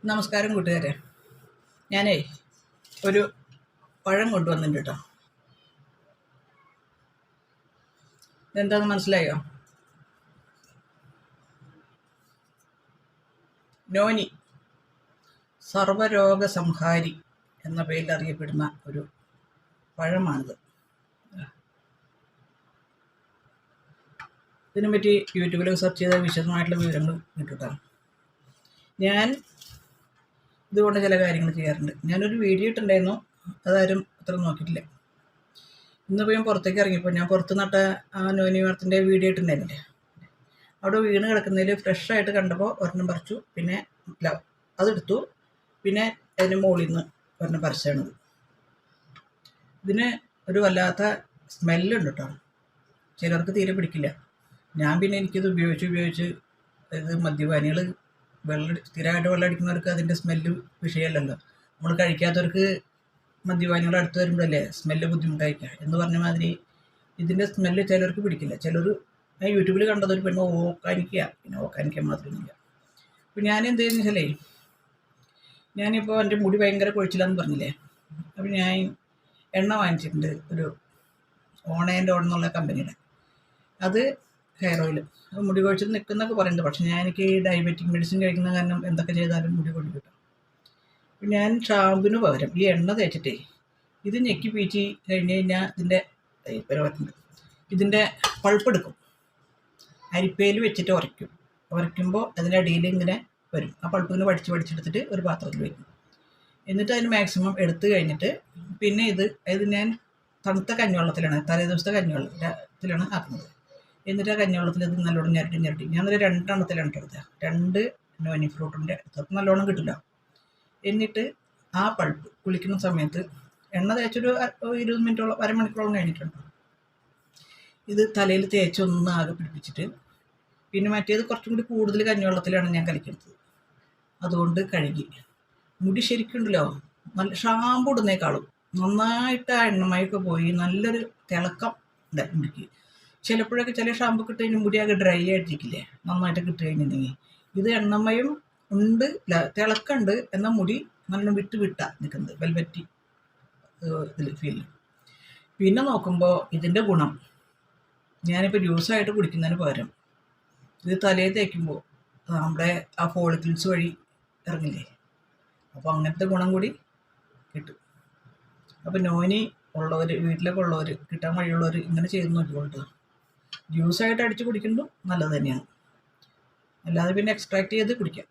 നമസ്കാരം കൂട്ടുകാരെ. ഞാനേ ഒരു പഴം കൊണ്ടുവന്നിട്ടുണ്ട് കേട്ടോ. ഇതെന്താണെന്ന് മനസ്സിലായോ? നോനി സർവരോഗ സംഹാരി എന്ന പേരിൽ അറിയപ്പെടുന്ന ഒരു പഴമാണിത്. ഇതിനെപ്പറ്റി യൂട്യൂബിൽ സെർച്ച് ചെയ്ത വിശദമായിട്ടുള്ള വിവരങ്ങൾ കിട്ടും. ഞാൻ ഇതുകൊണ്ട് ചില കാര്യങ്ങൾ ചെയ്യാറുണ്ട്. ഞാനൊരു വീഡിയോ ഇട്ടുണ്ടായിരുന്നു, അതാരും അത്ര നോക്കിയിട്ടില്ല. ഇന്നിപ്പോൾ ഞാൻ പുറത്തേക്ക് ഇറങ്ങിയപ്പോൾ ഞാൻ പുറത്ത് നട്ട ആ നോനി മരത്തിൻ്റെ വീഡിയോ ഇട്ടുണ്ടായിരുന്നില്ലേ, അവിടെ വീണ് കിടക്കുന്നതിൽ ഫ്രഷായിട്ട് കണ്ടപ്പോൾ ഒരെണ്ണം പറിച്ചു. പിന്നെ അതെടുത്തു. പിന്നെ അതിന് മുകളിൽ നിന്ന് ഒരെണ്ണം പറിച്ചാണിത്. ഇതിന് ഒരു വല്ലാത്ത സ്മെല്ലുണ്ട് കേട്ടോ. ചിലർക്ക് തീരെ പിടിക്കില്ല. ഞാൻ പിന്നെ എനിക്കിത് ഉപയോഗിച്ച് ഇത് മദ്യപാനികൾ സ്ഥിരമായിട്ട് വെള്ളം അടിക്കുന്നവർക്ക് അതിൻ്റെ സ്മെല്ല് വിഷയമല്ലല്ലോ. നമ്മൾ കഴിക്കാത്തവർക്ക് മദ്യപാനികൾ അടുത്ത് വരുമ്പോഴല്ലേ സ്മെല്ല് ബുദ്ധിമുട്ടായിരിക്കുക എന്ന് പറഞ്ഞ മാതിരി ഇതിൻ്റെ സ്മെല്ല് ചിലർക്ക് പിടിക്കില്ല. ചിലർ ഞാൻ യൂട്യൂബിൽ കണ്ടതൊരു പെണ്ണ് ഓക്കാനിക്കുക, പിന്നെ ഓക്കാനിക്കാൻ മാത്രമൊന്നുമില്ല. അപ്പോൾ ഞാൻ എന്ത് ചെയ്യുന്ന വെച്ചാലേ, ഞാനിപ്പോൾ എൻ്റെ മുടി ഭയങ്കര കൊഴിച്ചില്ലാന്ന് പറഞ്ഞില്ലേ, അപ്പോൾ ഞാൻ എണ്ണ വാങ്ങിച്ചിട്ടുണ്ട്. ഒരു ഓണേൻ്റെ ഓൺ എന്നുള്ള കമ്പനിയുടെ. അത് ഹെയർ ഓയിൽ. അത് മുടി കൊഴിച്ചിൽ നിൽക്കുന്നൊക്കെ പറയുന്നത്. പക്ഷേ എനിക്ക് ഡയബറ്റിക് മെഡിസിൻ കഴിക്കുന്ന കാരണം എന്തൊക്കെ ചെയ്താലും മുടി കൊഴി കിട്ടും. അപ്പം ഞാൻ ഷാമ്പുവിന് പകരം ഈ എണ്ണ തേച്ചിട്ടേ ഇത് ഞെക്കി പീച്ചി കഴിഞ്ഞ് കഴിഞ്ഞാൽ ഇതിൻ്റെ പൾപ്പെടുക്കും. അരിപ്പയിൽ വെച്ചിട്ട് ഉരയ്ക്കുമ്പോൾ അതിൻ്റെ അടിയിൽ ഇങ്ങനെ വരും. ആ പൾപ്പ് ഇങ്ങനെ പഠിച്ചെടുത്തിട്ട് ഒരു പാത്രത്തിൽ വയ്ക്കും. എന്നിട്ട് അതിന് മാക്സിമം എടുത്തു കഴിഞ്ഞിട്ട് പിന്നെ ഇത് ഞാൻ തണുത്ത കഞ്ഞിവെള്ളത്തിലാണ്, തലേ ദിവസത്തെ കഞ്ഞിവെള്ളത്തിലാണ് ആക്കുന്നത്. എന്നിട്ട് ആ കഞ്ഞിവെള്ളത്തിൽ ഇത് നല്ലോണം ഞരട്ടി ഞാനൊരു 2 എണ്ണത്തിലാണ് എടുത്തത്. 2 നോനി ഫ്രൂട്ടിൻ്റെ അടുത്ത് നല്ലോണം കിട്ടില്ല. എന്നിട്ട് ആ പൾപ്പ് കുളിക്കുന്ന സമയത്ത് എണ്ണ തേച്ചൊരു 20 മിനിറ്റോളം അരമണിക്കൂറോളം കഴിഞ്ഞിട്ടുണ്ട്. ഇത് തലയിൽ തേച്ചൊന്ന് ആകെ പിടിപ്പിച്ചിട്ട് പിന്നെ മറ്റേത് കുറച്ചും കൂടി കൂടുതൽ കഞ്ഞിവെള്ളത്തിലാണ് ഞാൻ കലക്കുന്നത്. അതുകൊണ്ട് കഴുകി മുടി ശരിക്കുണ്ടല്ലോ, നല്ല ഷാമ്പു ഇടുന്നേക്കാളും നന്നായിട്ട് ആ എണ്ണമയൊക്കെ പോയി നല്ലൊരു തിളക്കം ഉണ്ട് മുടിക്ക്. ചിലപ്പോഴൊക്കെ ചില ഷാമ്പു കിട്ടി കഴിഞ്ഞാൽ മുടിയാകെ ഡ്രൈ ആയിട്ടിരിക്കില്ലേ, നന്നായിട്ട് കിട്ടി കഴിഞ്ഞിട്ടുണ്ടെങ്കിൽ. ഇത് എണ്ണമയും ഉണ്ട്, തിളക്കമുണ്ട്, എന്നാൽ മുടി നല്ല വിട്ടാ നിൽക്കുന്നത്, വെൽവെറ്റി ഇതിൽ ഫീൽ. പിന്നെ നോക്കുമ്പോൾ ഇതിൻ്റെ ഗുണം, ഞാനിപ്പോൾ ജ്യൂസായിട്ട് കുടിക്കുന്നതിന് പകരം ഇത് തലയിൽ തേക്കുമ്പോൾ നമ്മുടെ ആ ഫോളിക്കിൾസ് വഴി ഇറങ്ങില്ലേ, അപ്പോൾ അങ്ങനത്തെ ഗുണം കൂടി കിട്ടും. അപ്പോൾ നോനി ഉള്ളവർ, വീട്ടിലൊക്കെ ഉള്ളവർ, കിട്ടാൻ വഴിയുള്ളവർ ഇങ്ങനെ ചെയ്ത് നോക്കിക്കൊള്ളു. ജ്യൂസായിട്ട് അടിച്ച് കുടിക്കുമ്പോൾ നല്ലത് തന്നെയാണ്. അല്ലാതെ പിന്നെ എക്സ്ട്രാക്ട് ചെയ്ത് കുടിക്കാം.